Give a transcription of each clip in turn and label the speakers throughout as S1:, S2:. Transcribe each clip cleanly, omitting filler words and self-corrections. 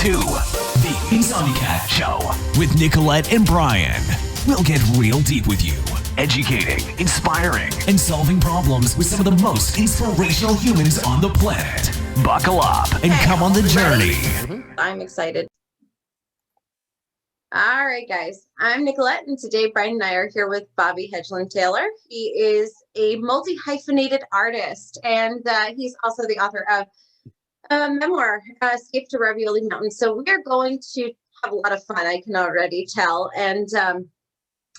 S1: to The Insomniac Show with Nicolette and Brian. We'll get real deep with you, educating, inspiring, and solving problems with some of the most inspirational humans on the planet. Buckle up and come on the journey.
S2: I'm excited. All right, guys. I'm Nicolette, and today Brian and I are here with Bobby Hedglin-Taylor. He is a multi-hyphenated artist, and he's also the author of a memoir, Escape to Ravioli Mountain. So we are going to have a lot of fun, I can already tell. And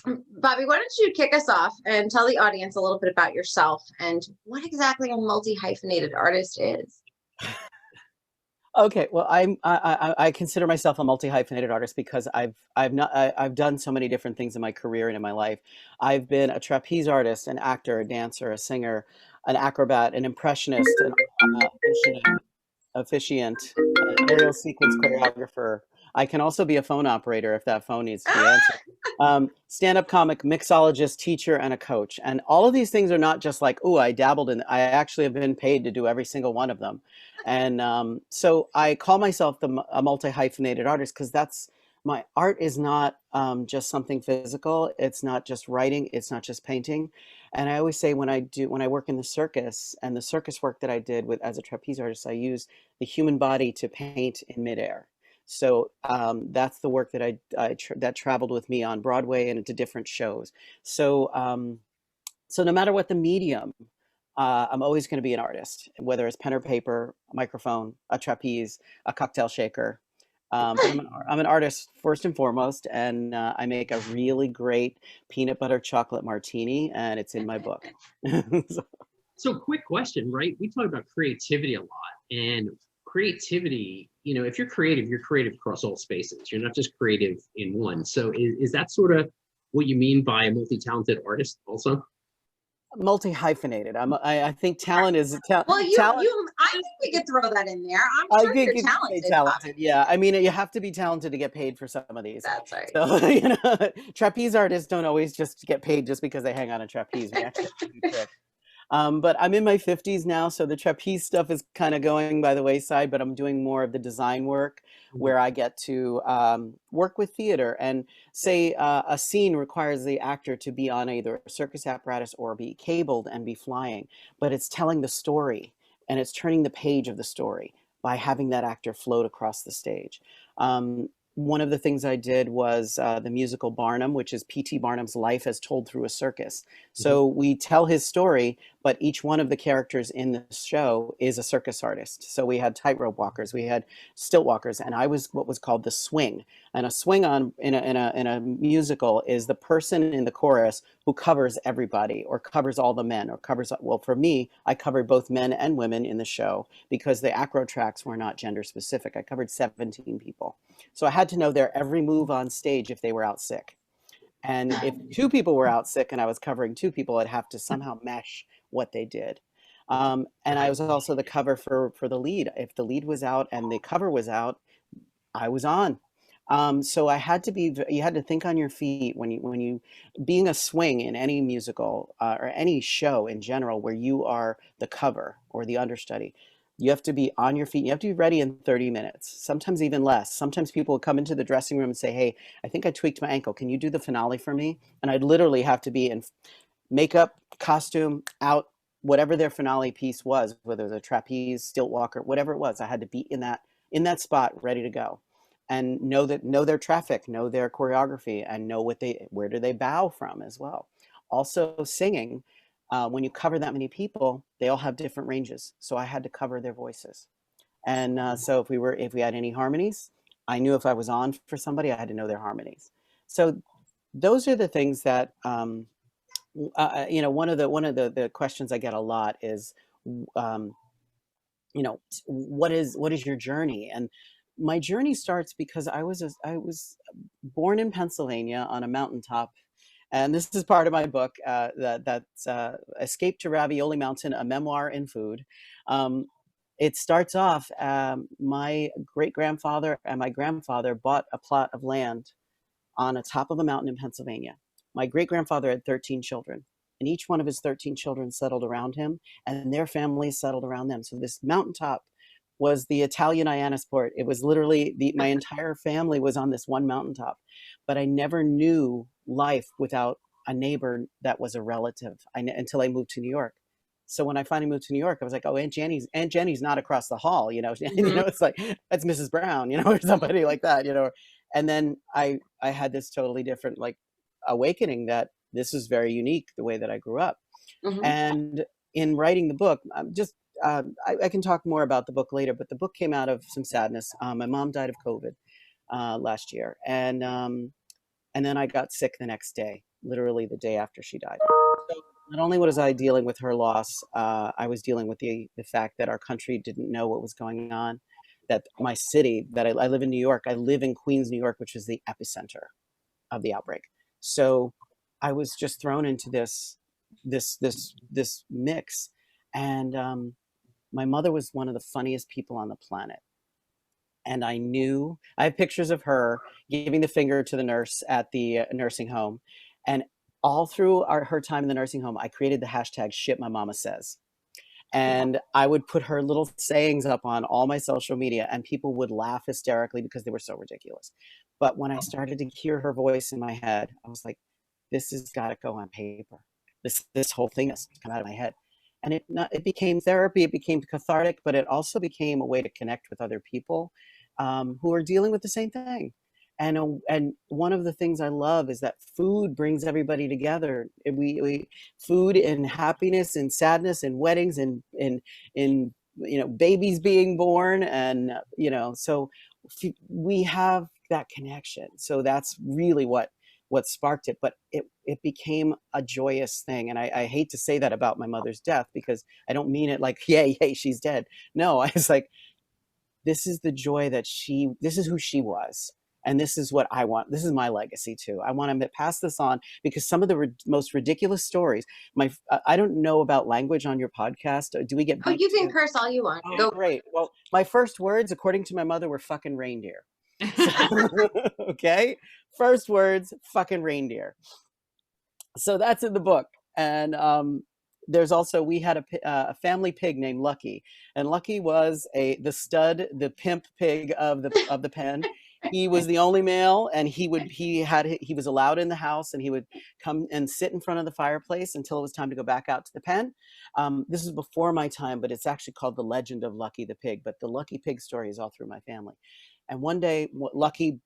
S2: Bobby, why don't you kick us off and tell the audience a little bit about yourself and what exactly a multi-hyphenated artist is?
S3: Okay, well, I consider myself a multi-hyphenated artist because I've done so many different things in my career and in my life. I've been a trapeze artist, an actor, a dancer, a singer, an acrobat, an impressionist, an officiant, an aerial sequence choreographer. I can also be a phone operator if that phone needs to be answered. Stand-up comic, mixologist, teacher, and a coach. And all of these things are not just like, oh, I dabbled in. I actually have been paid to do every single one of them. And so I call myself a multi-hyphenated artist because that's my art is not just something physical. It's not just writing. It's not just painting. And I always say when I work in the circus and the circus work that I did as a trapeze artist, I use the human body to paint in midair. So that's the work that that traveled with me on Broadway and into different shows. So so no matter what the medium, I'm always going to be an artist, whether it's pen or paper, a microphone, a trapeze, a cocktail shaker. I'm an artist first and foremost, and I make a really great peanut butter chocolate martini, and it's in my book.
S4: So quick question, right? We talk about creativity a lot, and creativity, if you're creative across all spaces. You're not just creative in one. So is that sort of what you mean by a multi-talented artist also?
S3: Multi-hyphenated. I think talent is
S2: Well, I think we could throw that in there. I'm sure you're talented.
S3: Yeah, I mean, you have to be talented to get paid for some of these.
S2: That's right.
S3: So trapeze artists don't always just get paid just because they hang on a trapeze. We actually have to do tricks. But I'm in my 50s now, so the trapeze stuff is kind of going by the wayside, but I'm doing more of the design work where I get to work with theater and say a scene requires the actor to be on either a circus apparatus or be cabled and be flying, but it's telling the story and it's turning the page of the story by having that actor float across the stage. One of the things I did was the musical Barnum, which is P.T. Barnum's life as told through a circus. So we tell his story, but each one of the characters in the show is a circus artist. So we had tightrope walkers, we had stilt walkers, and I was what was called the swing. And a swing in a musical is the person in the chorus who covers everybody or covers all the men or covers, well, for me, I covered both men and women in the show because the acro tracks were not gender specific. I covered 17 people. So I had to know their every move on stage if they were out sick. And if two people were out sick and I was covering two people, I'd have to somehow mesh what they did. And I was also the cover for the lead. If the lead was out and the cover was out, I was on. So you had to think on your feet when you being a swing in any musical or any show in general where you are the cover or the understudy. You have to be on your feet. You have to be ready in 30 minutes, sometimes even less. Sometimes people would come into the dressing room and say, hey, I think I tweaked my ankle. Can you do the finale for me? And I'd literally have to be in makeup, costume, out, whatever their finale piece was, whether it was a trapeze, stilt walker, whatever it was. I had to be in that spot ready to go and know their traffic, know their choreography, and know where do they bow from as well. Also singing. When you cover that many people, they all have different ranges. So I had to cover their voices. And so if we had any harmonies, I knew if I was on for somebody, I had to know their harmonies. So those are the things that, one of the questions I get a lot is, what is your journey? And my journey starts because I was born in Pennsylvania on a mountaintop. And this is part of my book that's Escape to Ravioli Mountain, a memoir in food. It starts off, my great-grandfather and my grandfather bought a plot of land on the top of a mountain in Pennsylvania. My great-grandfather had 13 children, and each one of his 13 children settled around him, and their families settled around them. So this mountaintop was the Italian Ianasport. It was literally my entire family was on this one mountaintop, but I never knew life without a neighbor that was a relative until I moved to New York. So when I finally moved to New York, I was like, oh, Aunt Jenny's not across the hall, you know, it's like, that's Mrs. Brown, you know, or somebody like that, you know. And then I had this totally different like awakening that this is very unique, the way that I grew up.
S2: Mhm.
S3: And in writing the book, I can talk more about the book later, but the book came out of some sadness. My mom died of COVID last year. And then I got sick the next day, literally the day after she died. So not only was I dealing with her loss, I was dealing with the fact that our country didn't know what was going on, that my city, that I live in New York, I live in Queens, New York, which is the epicenter of the outbreak. So I was just thrown into this mix. And my mother was one of the funniest people on the planet. And I have pictures of her giving the finger to the nurse at the nursing home. And all through her time in the nursing home, I created the hashtag shit my mama says. And I would put her little sayings up on all my social media, and people would laugh hysterically because they were so ridiculous. But when I started to hear her voice in my head, I was like, this has got to go on paper. This whole thing has to come out of my head. And it became therapy, it became cathartic, but it also became a way to connect with other people who are dealing with the same thing. And one of the things I love is that food brings everybody together. We food and happiness and sadness and weddings and in you know, babies being born, and you know, so we have that connection. So that's really what sparked it. But it became a joyous thing. And I hate to say that about my mother's death, because I don't mean it like, yay, she's dead. No, I was like, this is the joy that this is who she was. And this is what I want. This is my legacy too. I want to pass this on, because some of the most ridiculous stories, I don't know about language on your podcast. Do we get
S2: Oh, you can curse all you want.
S3: Oh,
S2: Go.
S3: great. Well, my first words, according to my mother, were fucking reindeer. So, okay. First words, fucking reindeer. So that's in the book. And there's also, we had a family pig named Lucky, and Lucky was the pimp pig of the pen. He was the only male, and he was allowed in the house, and he would come and sit in front of the fireplace until it was time to go back out to the pen. This is before my time, but it's actually called The Legend of Lucky the Pig. But the Lucky Pig story is all through my family. And one day, Lucky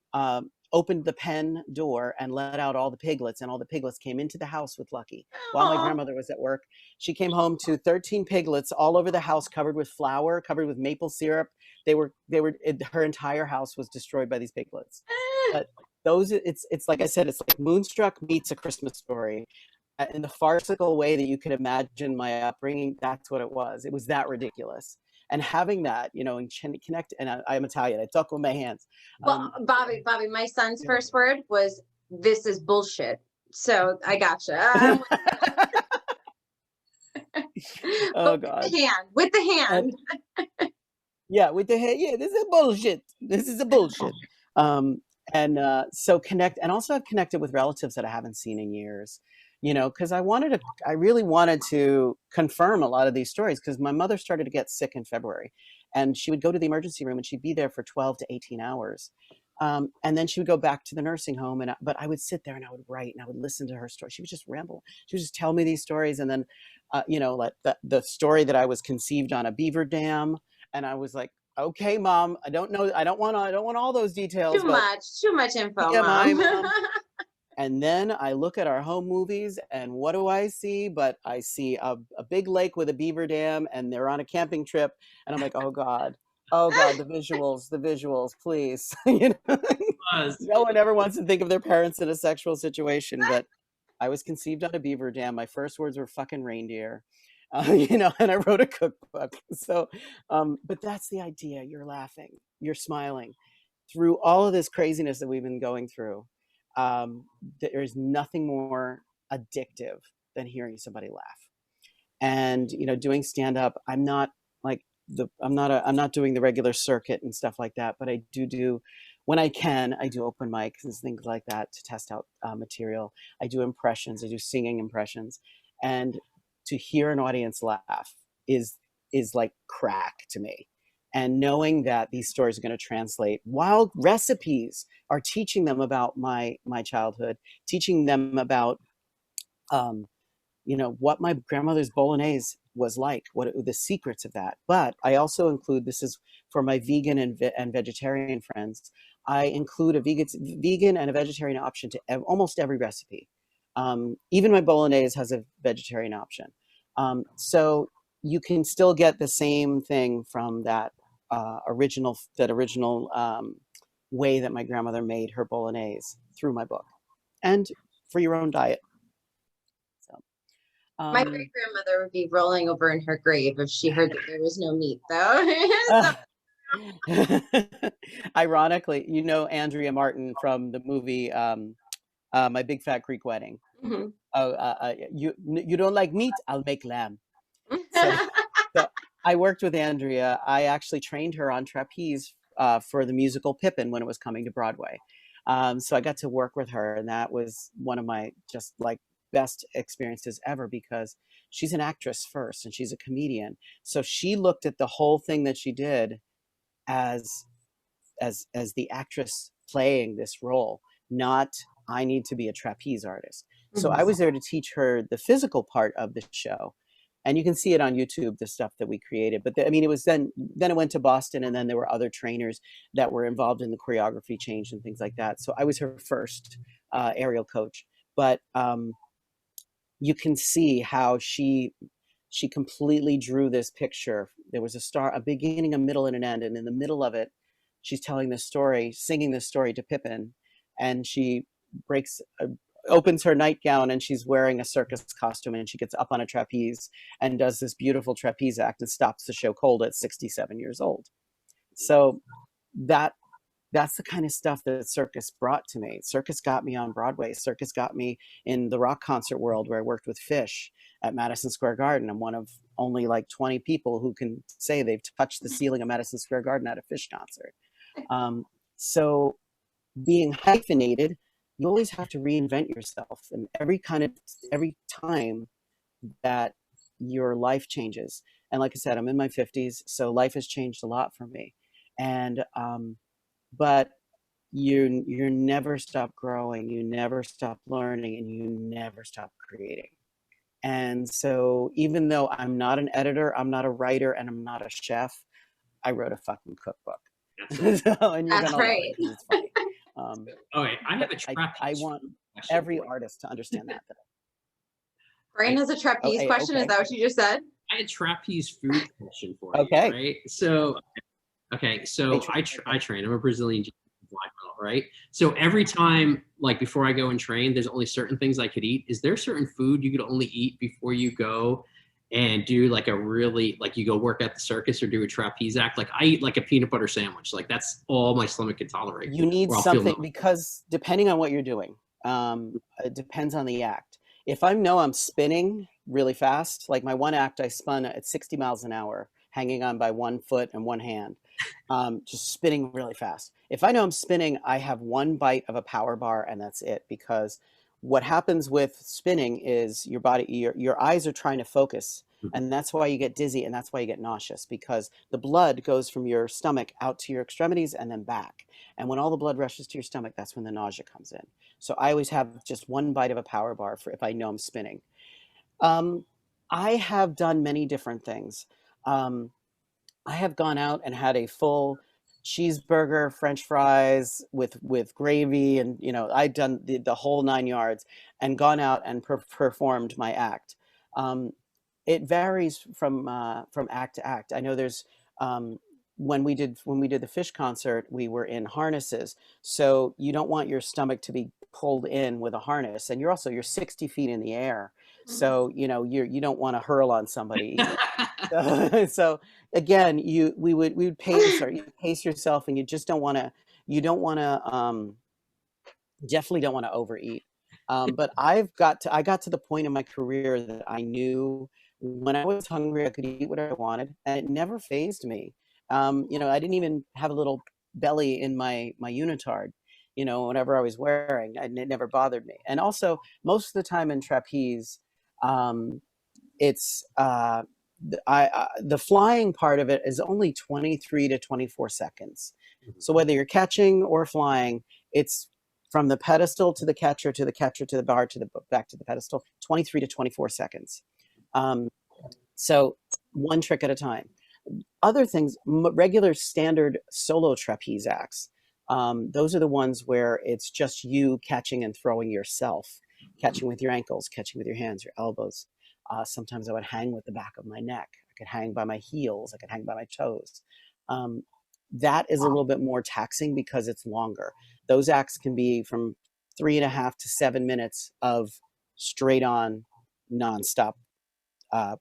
S3: opened the pen door and let out all the piglets, and all the piglets came into the house with Lucky while my grandmother was at work. She came home to 13 piglets all over the house, covered with flour, covered with maple syrup. Her entire house was destroyed by these piglets. But it's like I said, it's like Moonstruck meets A Christmas Story. In the farcical way that you could imagine my upbringing, that's what it was. It was that ridiculous. And having that, you know, and connect, and I'm Italian, I talk with my hands.
S2: Well, Bobby, my son's first word was, "This is bullshit." So I gotcha.
S3: Oh God!
S2: With the hand.
S3: Yeah, with the hand. Yeah, this is bullshit. This is a bullshit. So connect, and also I've connected with relatives that I haven't seen in years. You know, because I really wanted to confirm a lot of these stories, because my mother started to get sick in February, and she would go to the emergency room and she'd be there for 12 to 18 hours. And then she would go back to the nursing home, but I would sit there and I would write and I would listen to her story. She would just ramble. She would just tell me these stories. And then, you know, like the story that I was conceived on a beaver dam. And I was like, okay, Mom, I don't know. I don't want all those details.
S2: Too much info,
S3: yeah,
S2: Mom.
S3: And then I look at our home movies, and what do I see? But I see a big lake with a beaver dam, and they're on a camping trip. And I'm like, oh God, the visuals, please. You know? No one ever wants to think of their parents in a sexual situation, but I was conceived on a beaver dam. My first words were fucking reindeer, you know, and I wrote a cookbook. So, but that's the idea. You're laughing, you're smiling through all of this craziness that we've been going through. There is nothing more addictive than hearing somebody laugh. And you know, doing stand up, I'm not doing the regular circuit and stuff like that, but I do when I can, I do open mics and things like that to test out material. I do impressions, I do singing impressions, and to hear an audience laugh is like crack to me. and knowing that these stories are going to translate while recipes are teaching them about my childhood, teaching them about what my grandmother's bolognese was like, what the secrets of that. But I also include, this is for my vegan and vegetarian friends, I include a vegan and a vegetarian option to almost every recipe. Even my bolognese has a vegetarian option. So you can still get the same thing from that original way that my grandmother made her bolognese through my book, and for your own diet. So,
S2: My great grandmother would be rolling over in her grave if she heard that there was no meat, though.
S3: Ironically, Andrea Martin from the movie My Big Fat Greek Wedding.
S2: Mhm.
S3: You don't like meat? I'll make lamb. So I worked with Andrea. I actually trained her on trapeze for the musical Pippin when it was coming to Broadway. So I got to work with her, and that was one of my just like best experiences ever, because she's an actress first and she's a comedian. So she looked at the whole thing that she did as the actress playing this role, not I need to be a trapeze artist. So I was there to teach her the physical part of the show. And you can see it on YouTube, the stuff that we created. But it was then it went to Boston, and then there were other trainers that were involved in the choreography change and things like that. So I was her first aerial coach. But you can see how she completely drew this picture. There was a beginning, a middle, and an end. And in the middle of it, she's telling this story, singing this story to Pippin. And she opens her nightgown, and she's wearing a circus costume, and she gets up on a trapeze and does this beautiful trapeze act and stops the show cold at 67 years old. So that's the kind of stuff that circus brought to me. Circus got me on Broadway. Circus got me in the rock concert world, where I worked with Phish at Madison Square Garden. I'm one of only like 20 people who can say they've touched the ceiling of Madison Square Garden at a Phish concert. So being hyphenated, you always have to reinvent yourself. And every time that your life changes. And like I said, I'm in my 50s, so life has changed a lot for me. And but you never stop growing, you never stop learning, and you never stop creating. And so even though I'm not an editor, I'm not a writer, and I'm not a chef, I wrote a fucking cookbook. So, and you're
S2: That's
S3: gonna
S2: right.
S3: love it 'cause it's funny.
S4: Okay, I have a trapeze.
S3: I want
S4: question
S3: every
S4: for you.
S3: artist to understand that.
S2: Brian has a trapeze
S3: Okay,
S2: question.
S3: okay.
S2: Is that what you just said?
S4: I had a trapeze food question for
S3: Okay.
S4: you, right? So I train. I'm a Brazilian black belt, right? So every time, like before I go and train, there's only certain things I could eat. Is there certain food you could only eat before you go and do like you go work at the circus or do a trapeze act? Like I eat like a peanut butter sandwich. Like that's all my stomach can tolerate.
S3: You need
S4: or I'll feel
S3: something,
S4: numb.
S3: because depending on what you're doing, it depends on the act. If I know I'm spinning really fast, like my one act, I spun at 60 miles an hour, hanging on by one foot and one hand, just spinning really fast. If I know I'm spinning, I have one bite of a power bar, and that's it. Because what happens with spinning is your eyes are trying to focus, and that's why you get dizzy, and that's why you get nauseous, because the blood goes from your stomach out to your extremities and then back. And when all the blood rushes to your stomach, that's when the nausea comes in. So I always have just one bite of a power bar for if I know I'm spinning. I have done many different things. I have gone out and had a full cheeseburger, French fries with gravy, and I'd done the whole 9 yards, and gone out and performed my act. It varies from act to act. I know there's when we did the Phish concert, we were in harnesses, so you don't want your stomach to be pulled in with a harness, and you're 60 feet in the air, so you don't want to hurl on somebody. So again, we would pace, or you pace yourself, and you just don't want to. You don't want to. Definitely don't want to overeat. But I got to the point in my career that I knew when I was hungry, I could eat whatever I wanted, and it never fazed me. I didn't even have a little belly in my unitard, whenever I was wearing, and it never bothered me. And also, most of the time in trapeze, it's the flying part of it is only 23 to 24 seconds. So whether you're catching or flying, it's from the pedestal to the catcher, to the catcher, to the bar, to the back to the pedestal, 23 to 24 seconds. So one trick at a time. Other things, regular standard solo trapeze acts, those are the ones where it's just you catching and throwing yourself, catching with your ankles, catching with your hands, your elbows. Sometimes I would hang with the back of my neck. I could hang by my heels. I could hang by my toes. That is a little bit more taxing because it's longer. Those acts can be from 3.5 to 7 minutes of straight on, nonstop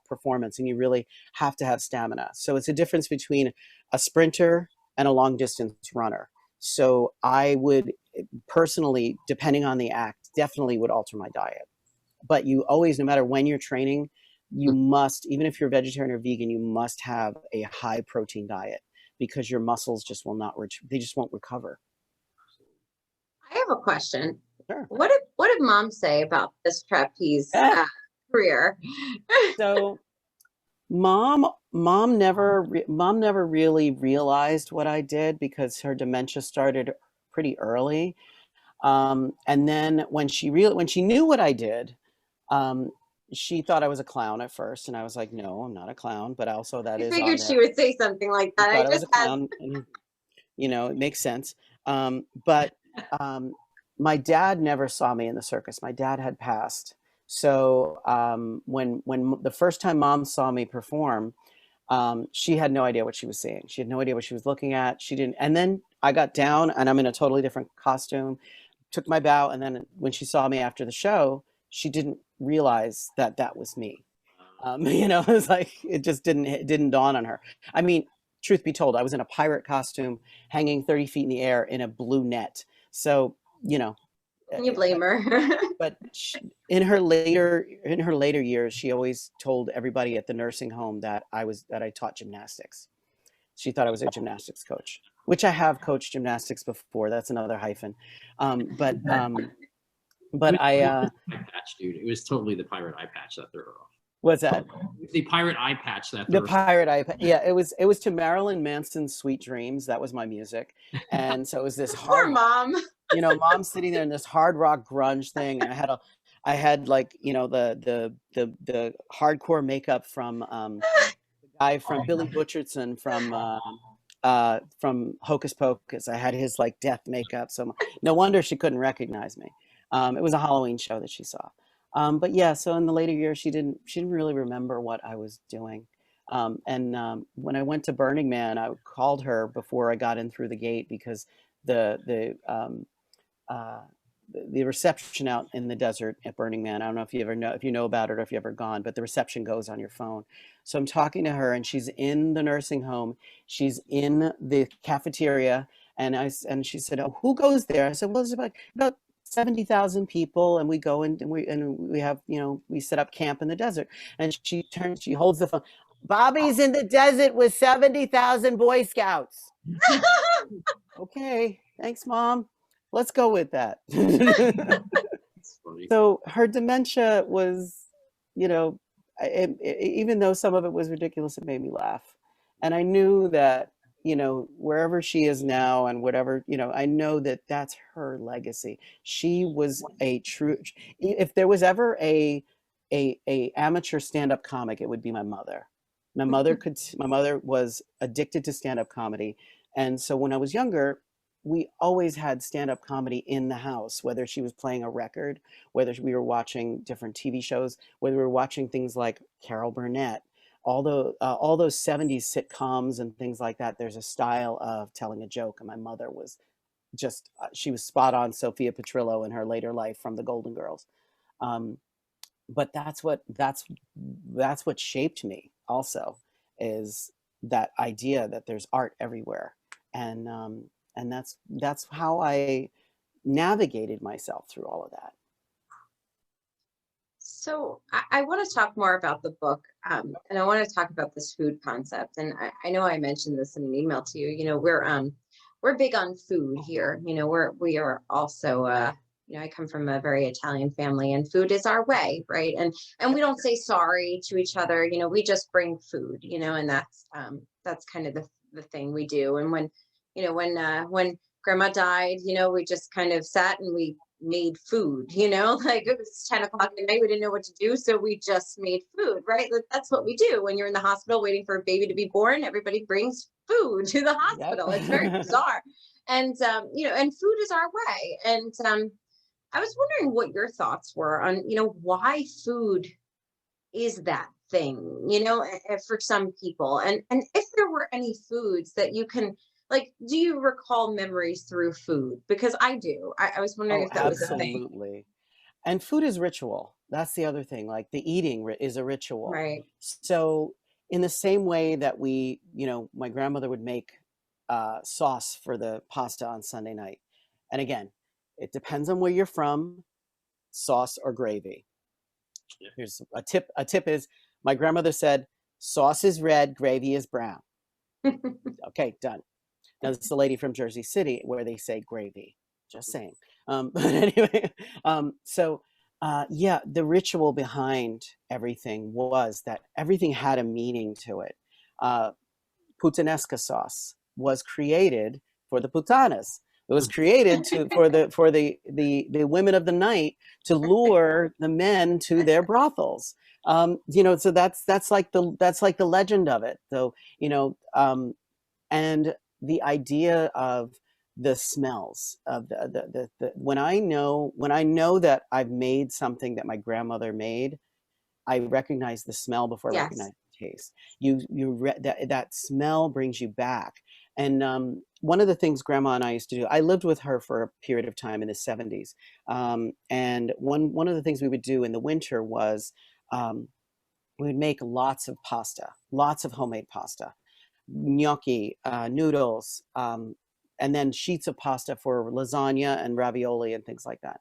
S3: performance, and you really have to have stamina. So it's a difference between a sprinter and a long distance runner. So I would personally, depending on the act, definitely would alter my diet. But you always, no matter when you're training, you must, even if you're vegetarian or vegan, you must have a high protein diet because your muscles just will not, they just won't recover.
S2: I have a question.
S3: Sure.
S2: What did mom say about this trapeze career?
S3: So mom never really realized what I did because her dementia started pretty early. And then when she knew what I did, she thought I was a clown at first, and I was like, no, I'm not a clown, but also that
S2: I
S3: is
S2: figured
S3: on
S2: she
S3: there.
S2: would say something like that.
S3: I was a clown, and, it makes sense. But my dad never saw me in the circus. My dad had passed. So when the first time mom saw me perform, she had no idea what she was seeing. She had no idea what she was looking at. She didn't. And then I got down and I'm in a totally different costume, took my bow. And then when she saw me after the show, she didn't realize that that was me. It was like, it didn't dawn on her. I mean, truth be told, I was in a pirate costume hanging 30 feet in the air in a blue net. So,
S2: Can you blame her?
S3: But in her later years, she always told everybody at the nursing home that I taught gymnastics. She thought I was a gymnastics coach, which I have coached gymnastics before. That's another hyphen. But
S4: eye patch, dude. It was totally the pirate eye patch that threw her off.
S3: What's that?
S4: The pirate eye patch that
S3: the pirate eye patch. Yeah, it was to Marilyn Manson's Sweet Dreams. That was my music, and so it was this
S2: Poor
S3: hard
S2: mom.
S3: Mom sitting there in this hard rock grunge thing. And I had like the hardcore makeup from the guy from Billy Butcherson from Hocus Pocus. I had his like death makeup, so no wonder she couldn't recognize me. It was a Halloween show that she saw. But yeah, so in the later years, she didn't really remember what I was doing. When I went to Burning Man, I called her before I got in through the gate because the reception out in the desert at Burning Man, I don't know if you know about it or if you've ever gone, but the reception goes on your phone. So I'm talking to her and she's in the nursing home. She's in the cafeteria and she said, "Oh, who goes there?" I said, "Well, it's about 70,000 people, and we go and we have, we set up camp in the desert." And she holds the phone. "Bobby's in the desert with 70,000 Boy Scouts." Okay, thanks, Mom. Let's go with that. So her dementia was, even though some of it was ridiculous, it made me laugh. And I knew that, wherever she is now and whatever, I know that that's her legacy. She was a true, if there was ever a amateur stand-up comic, it would be my mother. My mother was addicted to stand-up comedy. And so when I was younger, we always had stand-up comedy in the house, whether she was playing a record, whether we were watching different TV shows, whether we were watching things like Carol Burnett, all those 70s sitcoms and things like that. There's a style of telling a joke. And my mother was just, she was spot on Sophia Petrillo in her later life from the Golden Girls. But that's what shaped me also, is that idea that there's art everywhere. And that's how I navigated myself through all of that.
S2: So I want to talk more about the book, and I want to talk about this food concept. And I know I mentioned this in an email to you. We're big on food here. We are also I come from a very Italian family, and food is our way, right? And we don't say sorry to each other. We just bring food, and that's kind of the thing we do. And when grandma died, we just kind of sat and we made food, like it was 10 o'clock at night. We didn't know what to do. So we just made food, right? That's what we do when you're in the hospital waiting for a baby to be born. Everybody brings food to the hospital. It's very
S3: Yep.
S2: bizarre. And, and food is our way. And I was wondering what your thoughts were on, why food is that thing, for some people. And if there were any foods that you can, like, do you recall memories through food? Because I do. I was wondering
S3: Oh,
S2: if that was a thing.
S3: absolutely. And food is ritual. That's the other thing. Like the eating is a ritual.
S2: Right.
S3: So in the same way that my grandmother would make sauce for the pasta on Sunday night. And again, it depends on where you're from, sauce or gravy.
S4: Yeah.
S3: Here's a tip. A tip is my grandmother said, sauce is red, gravy is brown. Okay, done. Now, this is the lady from Jersey City where they say gravy. Just saying. But anyway, yeah, the ritual behind everything was that everything had a meaning to it. Puttanesca sauce was created for the putanas. It was created for the women of the night to lure the men to their brothels. So that's like the legend of it. So and the idea of the smells of the when I know that I've made something that my grandmother made, I recognize the smell before I
S2: Yes.
S3: recognize the taste. That smell brings you back. And one of the things Grandma and I used to do, I lived with her for a period of time in the 70s. And one of the things we would do in the winter was we would make lots of pasta, lots of homemade pasta, gnocchi, noodles, and then sheets of pasta for lasagna and ravioli and things like that.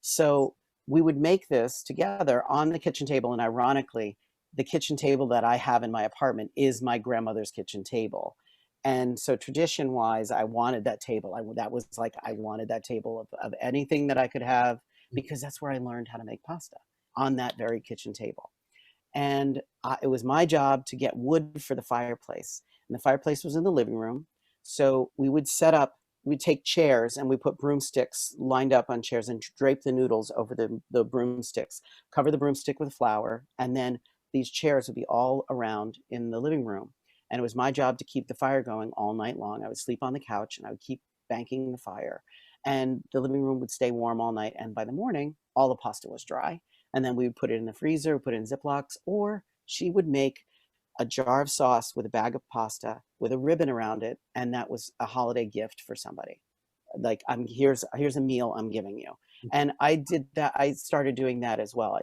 S3: So we would make this together on the kitchen table. And ironically, the kitchen table that I have in my apartment is my grandmother's kitchen table. And so tradition wise, I wanted that table. I wanted that table of anything that I could have, because that's where I learned how to make pasta, on that very kitchen table. And it was my job to get wood for the fireplace. And the fireplace was in the living room. So we'd take chairs and we put broomsticks lined up on chairs and drape the noodles over the broomsticks, cover the broomstick with flour, and then these chairs would be all around in the living room. And it was my job to keep the fire going all night long. I would sleep on the couch and I would keep banking the fire. And the living room would stay warm all night. And by the morning, all the pasta was dry. And then we would put it in the freezer, put it in Ziplocs, or she would make a jar of sauce with a bag of pasta with a ribbon around it. And that was a holiday gift for somebody. Like, here's a meal I'm giving you. And I did that. I started doing that as well.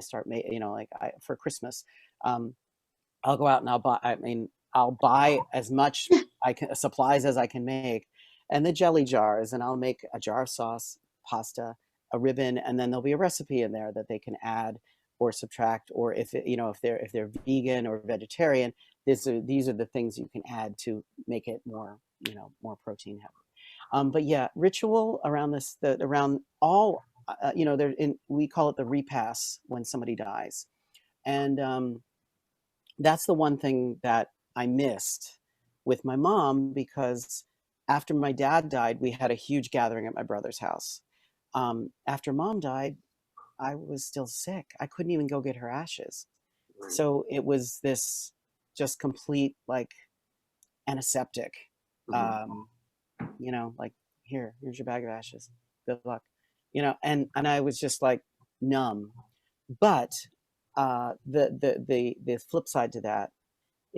S3: For Christmas, I'll go out and I'll buy as much supplies as I can make, and the jelly jars, and I'll make a jar of sauce, pasta, a ribbon, and then there'll be a recipe in there that they can add or subtract, or if they're vegan or vegetarian, these are the things you can add to make it more protein heavy. But yeah, ritual around this, around all, we call it the repass when somebody dies, and that's the one thing that I missed with my mom, because after my dad died, we had a huge gathering at my brother's house. After mom died, I was still sick. I couldn't even go get her ashes. So it was this just complete, like, antiseptic, like, here's your bag of ashes. Good luck. And I was just like numb. But the flip side to that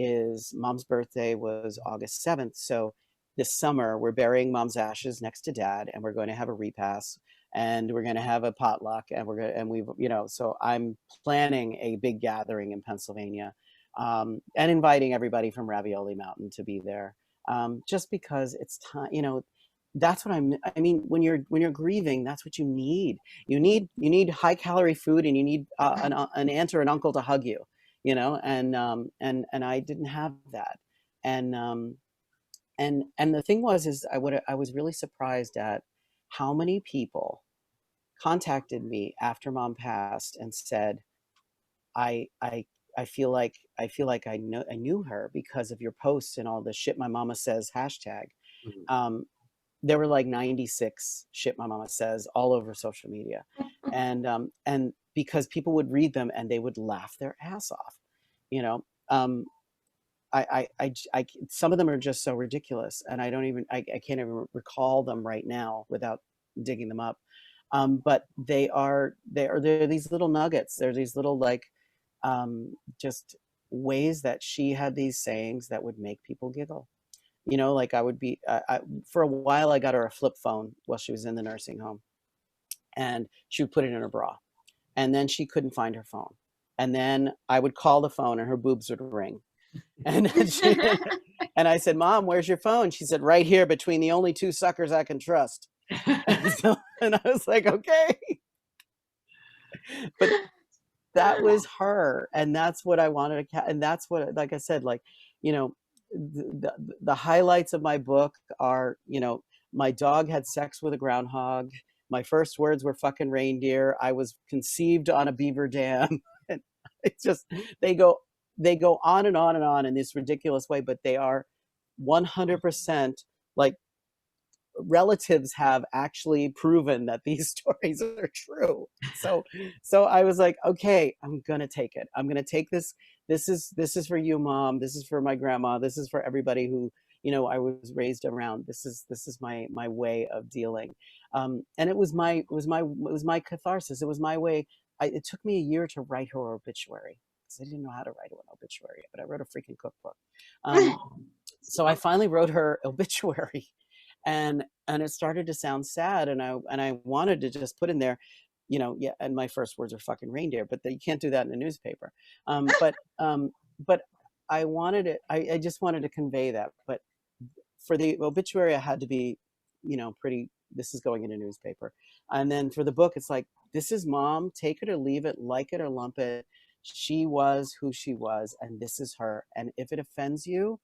S3: is mom's birthday was August 7th. So this summer we're burying mom's ashes next to dad, and we're going to have a repass, and we're going to have a potluck, and so I'm planning a big gathering in Pennsylvania, and inviting everybody from Ravioli Mountain to be there, just because it's time. That's what I mean, when you're grieving, that's what you need. You need high calorie food, and you need an aunt or an uncle to hug you, and I didn't have that. And the thing was, I was really surprised at how many people contacted me after mom passed and said, I I I feel like I knew her because of your posts and all the shit my mama says hashtag.
S4: Mhm.
S3: There were like 96 shit my mama says all over social media, and because people would read them and they would laugh their ass off, you know. Some of them are just so ridiculous, and I can't even recall them right now without digging them up. But they're these little nuggets. They're these little like just ways that she had these sayings that would make people giggle. You know, like I would be for a while I got her a flip phone while she was in the nursing home, and she would put it in her bra, and then she couldn't find her phone, and then I would call the phone and her boobs would ring, and then and I said, "Mom, where's your phone?" She said, "Right here between the only two suckers I can trust." And I was like, "Okay," but that was her, and that's what I wanted to and that's what, like I said, like, you know, the highlights of my book are, you know, my dog had sex with a groundhog, my first words were fucking reindeer, I was conceived on a beaver dam. And it's just, they go on and on and on in this ridiculous way, but they are 100% like, relatives have actually proven that these stories are true. So I was like, okay, I'm gonna take it. I'm gonna take this. This is for you, mom. This is for my grandma. This is for everybody who, you know, I was raised around. This is my way of dealing. And it was my catharsis. It was my way. It took me a year to write her obituary because I didn't know how to write an obituary, but I wrote a freaking cookbook. So I finally wrote her obituary, and it started to sound sad, and I wanted to just put in there, you know, yeah, and my first words are fucking reindeer, but you can't do that in a newspaper. But I wanted it, I just wanted to convey that. But for the obituary I had to be, you know, pretty, this is going in a newspaper. And then for the book it's like, this is mom, take it or leave it, like it or lump it, she was who she was, and this is her, and if it offends you,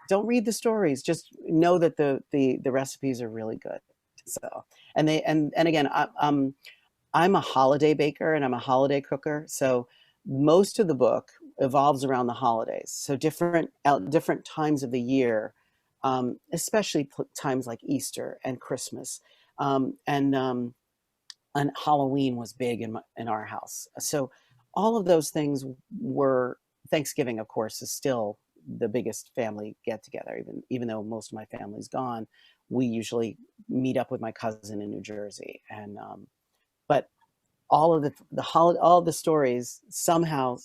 S3: don't read the stories, just know that the recipes are really good. So, and they and again, I'm a holiday baker and I'm a holiday cooker, so most of the book evolves around the holidays, so different times of the year, especially times like Easter and Christmas, and Halloween was big in our house. So all of those things were, Thanksgiving, of course, is still the biggest family get together. Even though most of my family's gone, we usually meet up with my cousin in New Jersey. And but all of all of the stories somehow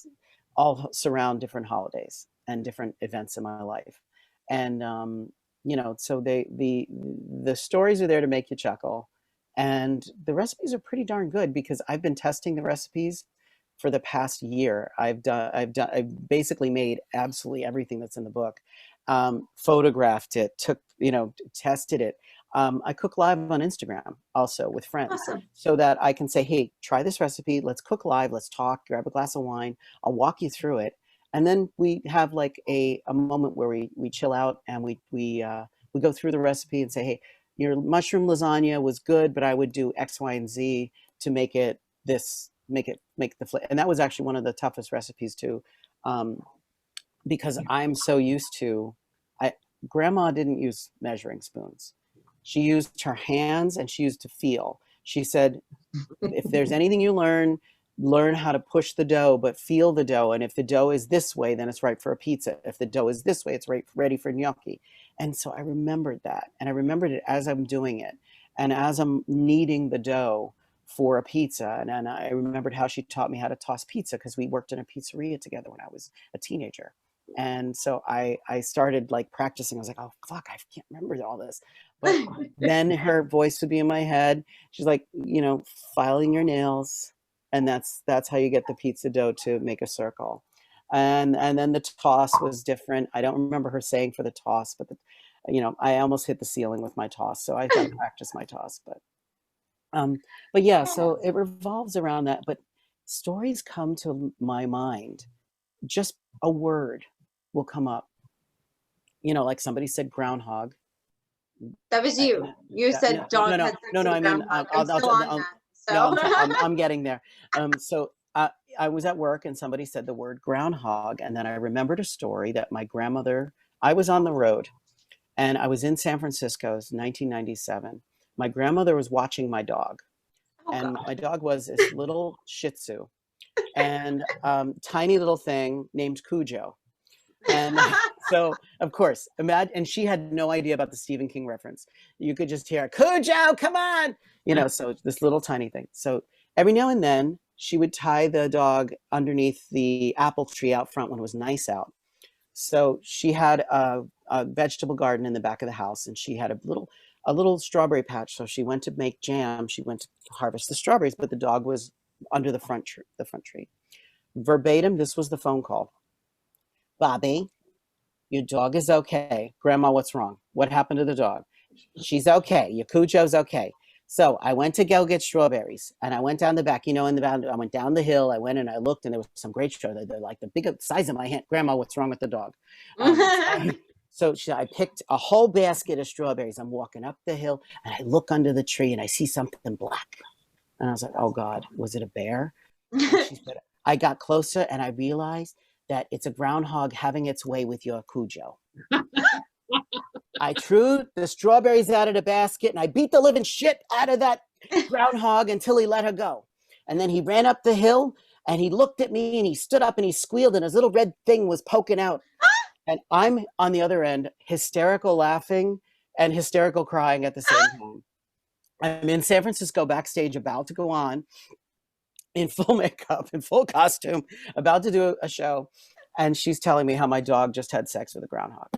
S3: all surround different holidays and different events in my life. And you know, so the stories are there to make you chuckle, and the recipes are pretty darn good because I've been testing the recipes for the past year. I've basically made absolutely everything that's in the book, photographed it, tested it. I cook live on Instagram also with friends,
S2: Awesome.
S3: so that I can say, hey, try this recipe, let's cook live, let's talk, grab a glass of wine, I'll walk you through it. And then we have like a moment where we chill out, and we go through the recipe and say, hey, your mushroom lasagna was good, but I would do X, Y, and Z to make it this, make the flavor. And that was actually one of the toughest recipes too, because I'm so used to, grandma didn't use measuring spoons. She used her hands, and she used to feel. She said, if there's anything you learn how to push the dough, but feel the dough. And if the dough is this way, then it's right for a pizza. If the dough is this way, it's ready for gnocchi. And so I remembered that. And I remembered it as I'm doing it. And as I'm kneading the dough for a pizza. And I remembered how she taught me how to toss pizza, because we worked in a pizzeria together when I was a teenager. And so I started like practicing. I was like, oh, fuck, I can't remember all this. But then her voice would be in my head. She's like, you know, filing your nails. And that's how you get the pizza dough to make a circle. And then the toss was different. I don't remember her saying for the toss, but you know, I almost hit the ceiling with my toss. So I got to practice my toss. But yeah, so it revolves around that. But stories come to my mind, just a word will come up. You know, like somebody said groundhog.
S2: That was you. You said dog had sex with a
S3: I mean,
S2: groundhog. I'm still on that. So
S3: I'm getting there. So I was at work and somebody said the word groundhog, and then I remembered a story that my grandmother. I was on the road, and I was in San Francisco. It was 1997. My grandmother was watching my dog, and
S2: God.
S3: my dog was this little Shih Tzu, and tiny little thing named Cujo. And so, of course, imagine, and she had no idea about the Stephen King reference. You could just hear, Cujo, come on, so this little tiny thing. So every now and then she would tie the dog underneath the apple tree out front when it was nice out. So she had a vegetable garden in the back of the house, and she had a little strawberry patch. So she went to make jam. She went to harvest the strawberries, but the dog was under the front tree. Verbatim, this was the phone call. Bobby, your dog is okay. Grandma, what's wrong? What happened to the dog? She's okay. Your Cujo's okay. So I went to go get strawberries, and I went down the back, I went down the hill. I went and I looked, and there was some great strawberries. They're like the big size of my hand. Grandma, what's wrong with the dog? So I picked a whole basket of strawberries. I'm walking up the hill, and I look under the tree, and I see something black. And I was like, oh God, was it a bear? She said, I got closer, and I realized that it's a groundhog having its way with your Cujo. I threw the strawberries out of the basket, and I beat the living shit out of that groundhog until he let her go. And then he ran up the hill, and he looked at me, and he stood up, and he squealed, and his little red thing was poking out. And I'm on the other end, hysterical laughing and hysterical crying at the same time. I'm in San Francisco backstage, about to go on, in full makeup, in full costume, about to do a show, and she's telling me how my dog just had sex with a groundhog.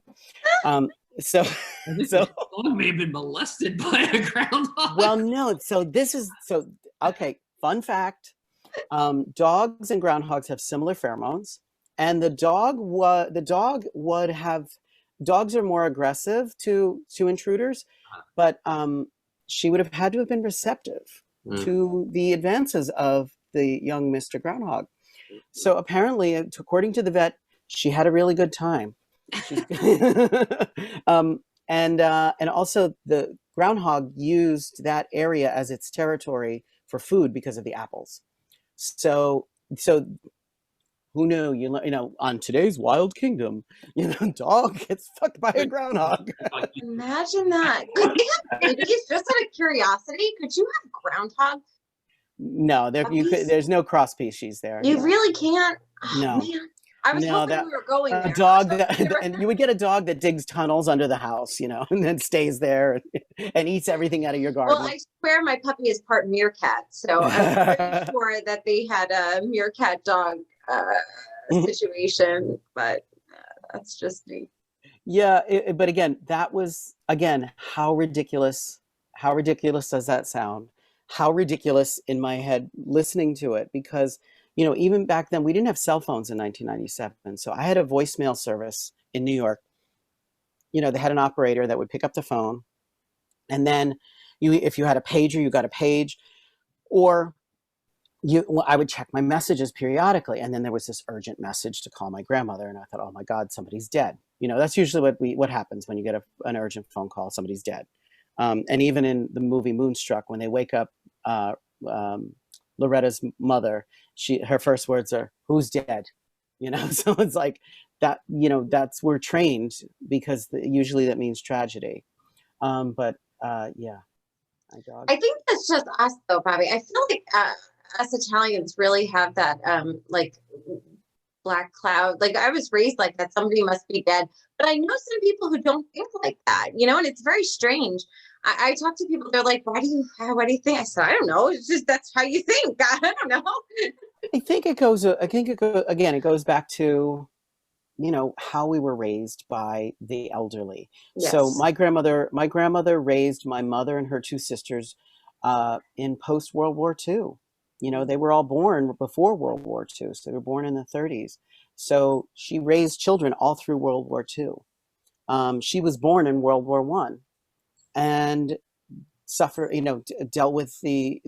S3: So
S4: dog may have been molested by a groundhog.
S3: Well, no. So okay. Fun fact: dogs and groundhogs have similar pheromones, and dogs are more aggressive to intruders, but she would have had to have been receptive to the advances of the young Mr. Groundhog. So apparently, according to the vet, she had a really good time. And also the groundhog used that area as its territory for food because of the apples. So who knew? On today's Wild Kingdom, dog gets fucked by a groundhog.
S2: Imagine that. Could they have babies? Just out of curiosity, could you have groundhog?
S3: No, there's no cross species there.
S2: You really can't.
S3: No.
S2: Man. I was hoping we were going there.
S3: A dog and you would get a dog that digs tunnels under the house, and then stays there and eats everything out of your garden.
S2: Well, I swear my puppy is part meerkat, so I'm pretty sure that they had a meerkat dog situation, but that's just me.
S3: Yeah, but again, that was how ridiculous does that sound? How ridiculous in my head listening to it, because even back then we didn't have cell phones in 1997. So I had a voicemail service in New York. They had an operator that would pick up the phone, and then if you had a pager, you got a page, or I would check my messages periodically, and then there was this urgent message to call my grandmother, and I thought, oh my God, somebody's dead. That's usually what happens when you get an urgent phone call. Somebody's dead. And even in the movie Moonstruck, when they wake up Loretta's mother, her first words are, "Who's dead?" So it's like that. We're trained because usually that means tragedy. But yeah, my dog.
S2: I think that's just us, though, Bobby. I feel like us Italians really have that like black cloud. Like I was raised like that. Somebody must be dead. But I know some people who don't think like that. And it's very strange. I talk to people, they're like, what do you think? I said, I don't know. It's just, that's how you think. I don't know.
S3: I think it goes back to, how we were raised by the elderly. Yes. So my grandmother raised my mother and her two sisters in post World War II. They were all born before World War II. So they were born in the 30s. So she raised children all through World War II. She was born in World War I. And dealt with the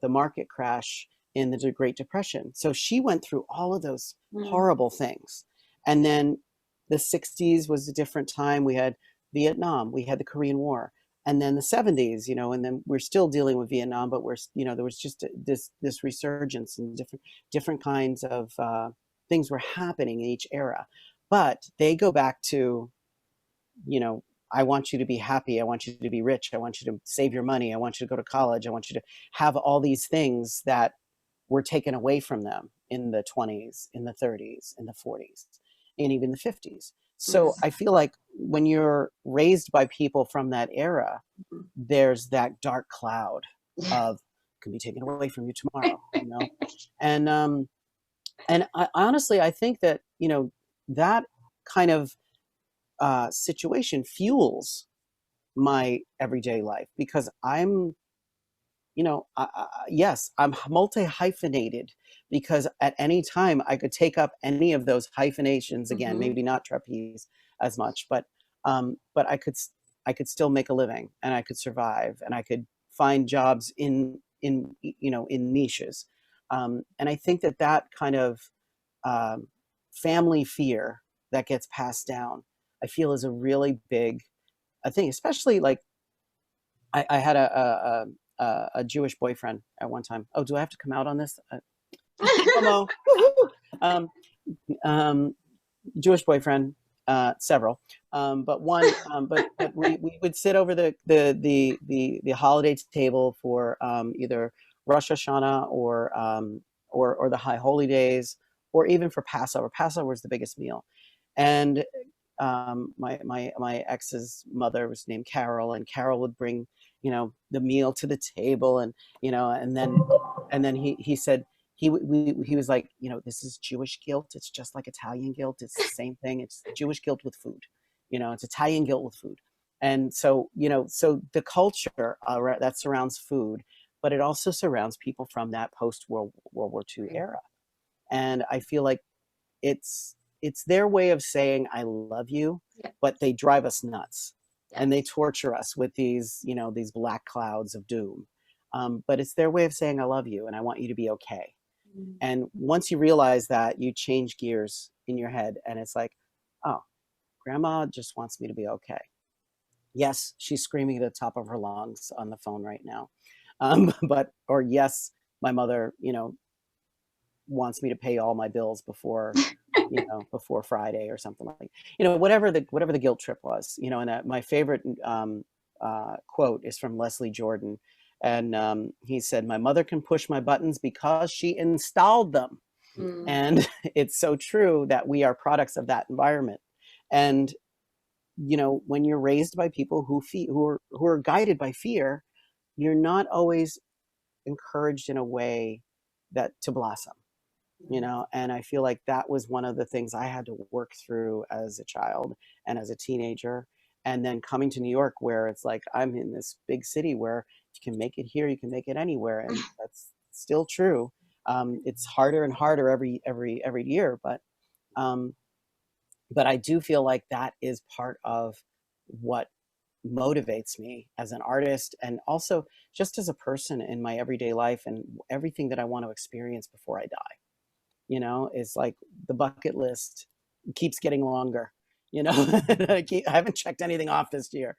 S3: market crash in the Great Depression. So she went through all of those horrible things. And then the 60s was a different time. We had Vietnam, we had the Korean War, and then the 70s, and then we're still dealing with Vietnam, but there was just this resurgence and different kinds of things were happening in each era. But they go back to, I want you to be happy. I want you to be rich. I want you to save your money. I want you to go to college. I want you to have all these things that were taken away from them in the 20s, in the 30s, in the 40s, and even the 50s. So I feel like when you're raised by people from that era, there's that dark cloud of can be taken away from you tomorrow, and I honestly, I think that, that kind of situation fuels my everyday life, because I'm, yes, I'm multi-hyphenated, because at any time I could take up any of those hyphenations again, maybe not trapeze as much, but I could still make a living, and I could survive, and I could find jobs in niches. And I think that kind of family fear that gets passed down, I feel, is a really big thing, especially like I had a Jewish boyfriend at one time. Oh, do I have to come out on this? Promo. Jewish boyfriend, several, but one. But we would sit over the holiday table for either Rosh Hashanah or the High Holy Days, or even for Passover. Passover was the biggest meal, and my ex's mother was named Carol, and Carol would bring the meal to the table, and and then he said he was like, this is Jewish guilt. It's just like Italian guilt. It's the same thing. It's Jewish guilt with food. It's Italian guilt with food. And so so the culture that surrounds food, but it also surrounds people from that post World War II era, and I feel like it's their way of saying I love you, but they drive us nuts. And they torture us with these, these black clouds of doom. But it's their way of saying I love you and I want you to be okay. And once you realize that, you change gears in your head, and it's like, oh, grandma just wants me to be okay. Yes, she's screaming at the top of her lungs on the phone right now. Or yes, my mother, wants me to pay all my bills before before Friday or something like, whatever the guilt trip was, and my favorite quote is from Leslie Jordan. And he said, my mother can push my buttons because she installed them. And it's so true that we are products of that environment. And, when you're raised by people who are guided by fear, you're not always encouraged in a way that to blossom. And I feel like that was one of the things I had to work through as a child and as a teenager. And then coming to New York, where it's like, I'm in this big city where you can make it here, you can make it anywhere. And that's still true. It's harder and harder every year. But I do feel like that is part of what motivates me as an artist, and also just as a person in my everyday life, and everything that I want to experience before I die. It's like the bucket list keeps getting longer. I haven't checked anything off this year,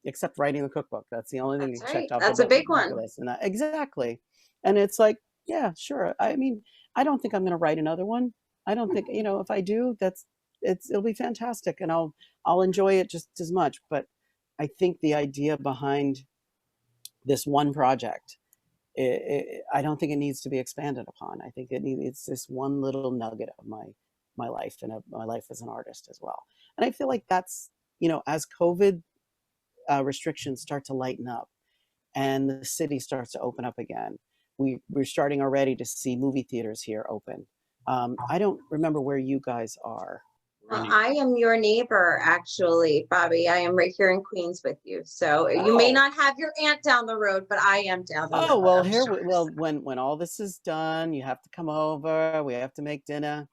S3: except writing the cookbook. That's the only thing
S2: That's
S3: checked
S2: right.
S3: off.
S2: That's a big one.
S3: And exactly. And it's like, yeah, sure. I mean, I don't think I'm going to write another one. I don't think, if I do, it'll be fantastic, and I'll enjoy it just as much. But I think the idea behind this one project, I don't think it needs to be expanded upon. I think it's this one little nugget of my life, and of my life as an artist as well. And I feel like that's, as COVID restrictions start to lighten up and the city starts to open up again, we're starting already to see movie theaters here open. I don't remember where you guys are.
S2: Well, I am your neighbor, actually, Bobby. I am right here in Queens with you. So you may not have your aunt down the road, but I am down the road.
S3: Oh, well, when all this is done, you have to come over. We have to make dinner.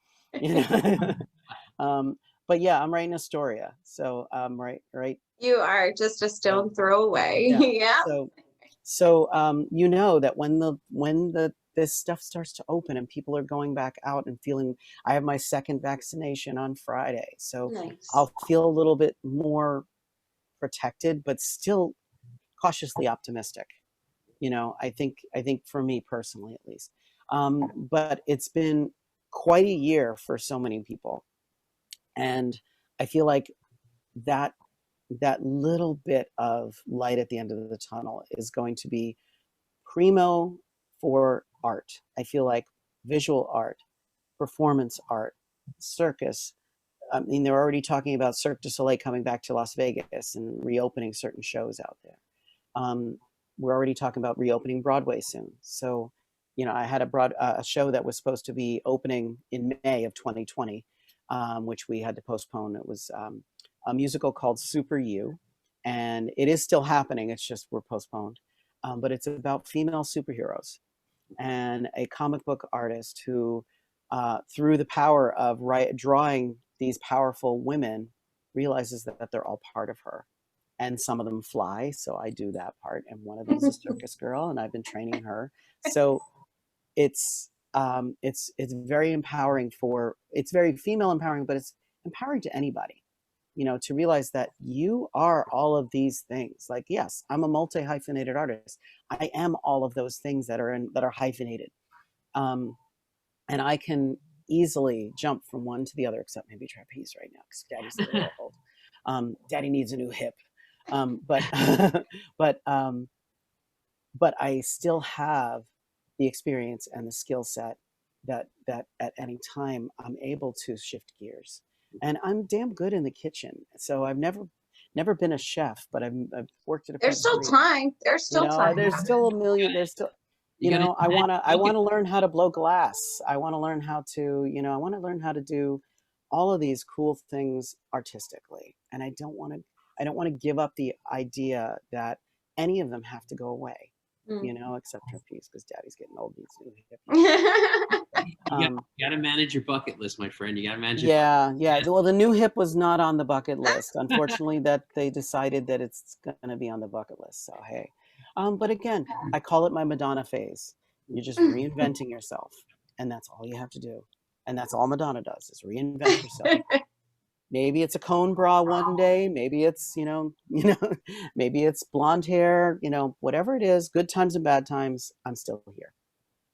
S3: But yeah, I'm right in Astoria. So right.
S2: You are just a stone throw away. Yeah.
S3: So that when this stuff starts to open and people are going back out and feeling, I have my second vaccination on Friday. So
S2: nice.
S3: I'll feel a little bit more protected, but still cautiously optimistic. I think for me personally, at least. But it's been quite a year for so many people. And I feel like that little bit of light at the end of the tunnel is going to be primo for art. I feel like visual art, performance art, circus. I mean, they're already talking about Cirque du Soleil coming back to Las Vegas and reopening certain shows out there. We're already talking about reopening Broadway soon. So, I had a show that was supposed to be opening in May of 2020, which we had to postpone. It was a musical called Super You, and it is still happening. It's just we're postponed. But it's about female superheroes and a comic book artist who, through the power of drawing these powerful women, realizes that they're all part of her. And some of them fly, so I do that part. And one of them is a circus girl, and I've been training her. So it's very empowering it's very female empowering, but it's empowering to anybody, to realize that you are all of these things. Like, yes, I'm a multi-hyphenated artist. I am all of those things that are hyphenated. And I can easily jump from one to the other, except maybe trapeze right now, because Daddy's a little old. Daddy needs a new hip. But I still have the experience and the skill set that at any time I'm able to shift gears. And I'm damn good in the kitchen. So I've never been a chef, but I've worked at a
S2: There's still time. There's still time.
S3: There's still a million. There's still, I want to learn how to blow glass. I want to learn how to, I want to learn how to do all of these cool things artistically. And I don't want to give up the idea that any of them have to go away, except trapeze, because Daddy's getting old and needs new hip.
S4: You got to manage your bucket list, my friend. You got to manage.
S3: Yeah. Well, the new hip was not on the bucket list. Unfortunately, that they decided that it's going to be on the bucket list. So hey, but again, I call it my Madonna phase. You're just reinventing yourself, and that's all you have to do. And that's all Madonna does, is reinvent yourself. Maybe it's a cone bra one day. Maybe it's, maybe it's blonde hair, whatever it is, good times and bad times, I'm still here.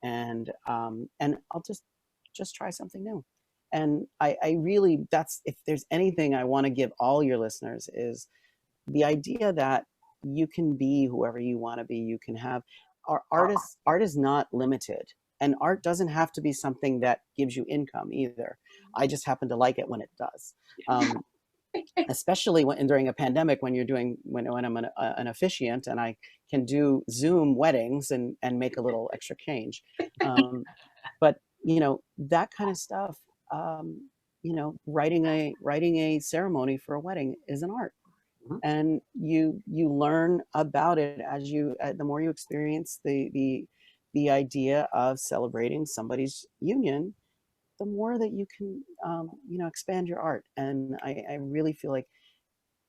S3: And I'll just try something new. And I really, if there's anything I want to give all your listeners, is the idea that you can be whoever you want to be. You can have art is not limited. And art doesn't have to be something that gives you income either. I just happen to like it when it does. Especially during a pandemic, when I'm an officiant and I can do Zoom weddings and make a little extra change. But that kind of stuff, writing a ceremony for a wedding is an art. Mm-hmm. And you learn about it the more you experience the idea of celebrating somebody's union, the more that you can, expand your art. And I really feel like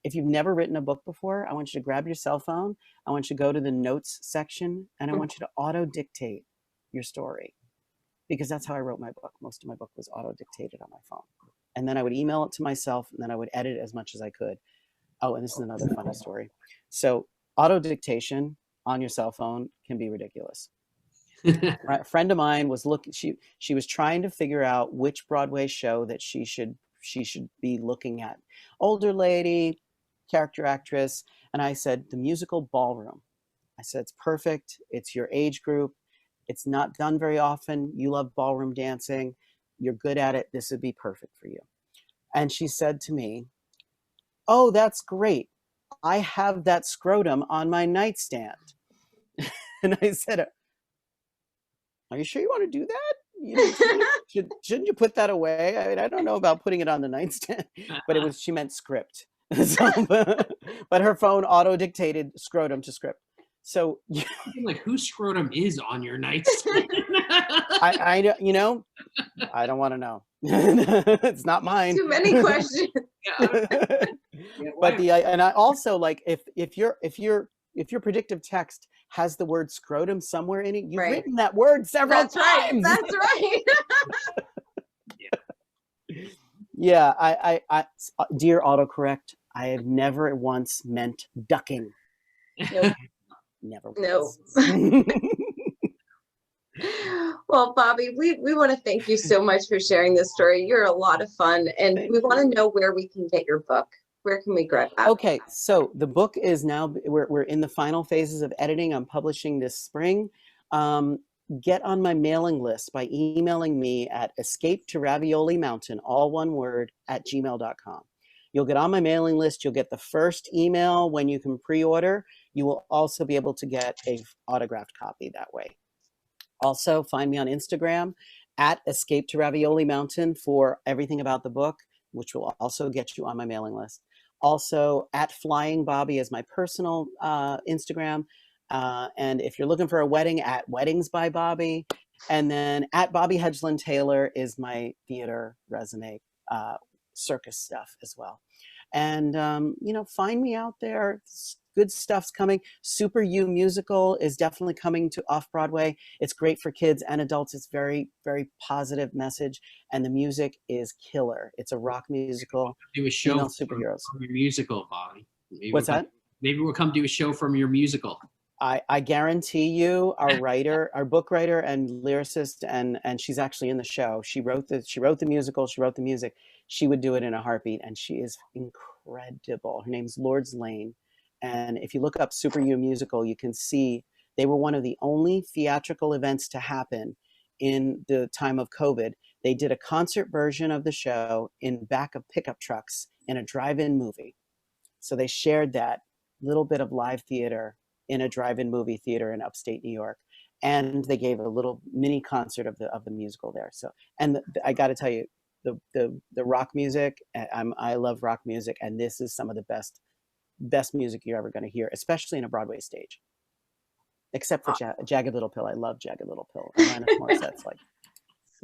S3: if you've never written a book before, I want you to grab your cell phone. I want you to go to the notes section, and I want you to auto dictate your story, because that's how I wrote my book. Most of my book was auto dictated on my phone. And then I would email it to myself, and then I would edit as much as I could. Oh, and this is another funny story. So auto dictation on your cell phone can be ridiculous. A friend of mine was she was trying to figure out which Broadway show that she should be looking at. Older lady, character actress. And I said, the musical Ballroom. I said, it's perfect. It's your age group. It's not done very often. You love ballroom dancing. You're good at it. This would be perfect for you. And she said to me, oh, that's great. I have that scrotum on my nightstand. And I said, are you sure you want to do that? Shouldn't you put that away? I mean, I don't know about putting it on the nightstand, but she meant script. So, but her phone auto dictated scrotum to script. So
S4: like, whose scrotum is on your nightstand?
S3: I don't want to know. It's not mine.
S2: Too many questions.
S3: But and I also, like, if your predictive text has the word scrotum somewhere in it, you've written that word several times.
S2: That's right.
S3: Yeah, I dear autocorrect, I have never once meant ducking.
S2: Nope.
S3: Never
S2: No.
S3: once.
S2: Well, Bobby, we want to thank you so much for sharing this story. You're a lot of fun, and
S3: Thank
S2: we want to
S3: you.
S2: know where we can get your book. Where can we grab that?
S3: Okay, so the book is now, we're in the final phases of editing. I'm publishing this spring. Get on my mailing list by emailing me at escape to Ravioli Mountain, all one word, at gmail.com. You'll get on my mailing list. You'll get the first email when you can pre-order. You will also be able to get a autographed copy that way. Also, find me on Instagram at Escape to Ravioli Mountain for everything about the book, which will also get you on my mailing list. Also, at Flying Bobby is my personal Instagram. And if you're looking for a wedding, at Weddings by Bobby. And then at Bobby Hedglin-Taylor is my theater resume, circus stuff as well. And, find me out there. Good stuff's coming. Super You musical is definitely coming to off-Broadway. It's great for kids and adults. It's very, very positive message. And the music is killer. It's a rock musical.
S4: Do a show
S3: Female superheroes.
S4: from your musical, Bobby.
S3: What's that?
S4: Maybe we'll come do a show from your musical.
S3: I guarantee you, our writer, our book writer and lyricist, and she's actually in the show. She wrote the musical, she wrote the music. She would do it in a heartbeat, and she is incredible. Her name's Lord's Lane. And if you look up Super You musical, you can see they were one of the only theatrical events to happen in the time of COVID. They did a concert version of the show in back of pickup trucks in a drive-in movie. So they shared that little bit of live theater in a drive-in movie theater in upstate New York. And they gave a little mini concert of the musical there. So, and I got to tell you, the rock music, I love rock music, and this is some of the best music you're ever going to hear, especially in a Broadway stage. Except for Jagged Little Pill. I love Jagged Little Pill. Alanis Morissette's like.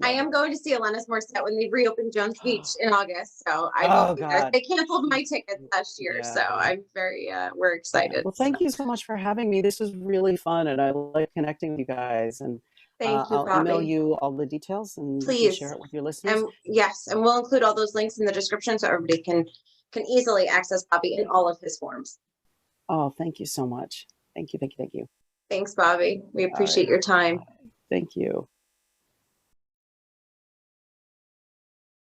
S2: I am going to see Alanis Morissette when they reopen Jones Beach in August. So I will be there.
S3: God.
S2: They canceled my tickets last year.
S3: Yeah.
S2: So I'm very, we're excited.
S3: Well, thank you so much for having me. This was really fun, and I like connecting with you guys. And
S2: Thank you,
S3: I'll
S2: Bobby.
S3: email you all the details, and you can
S2: Please.
S3: share it with your listeners.
S2: And yes, and we'll include all those links in the description so everybody can easily access Bobby in all of his forms.
S3: Oh, thank you so much. Thank you.
S2: Thanks, Bobby. We appreciate your time.
S3: Thank you.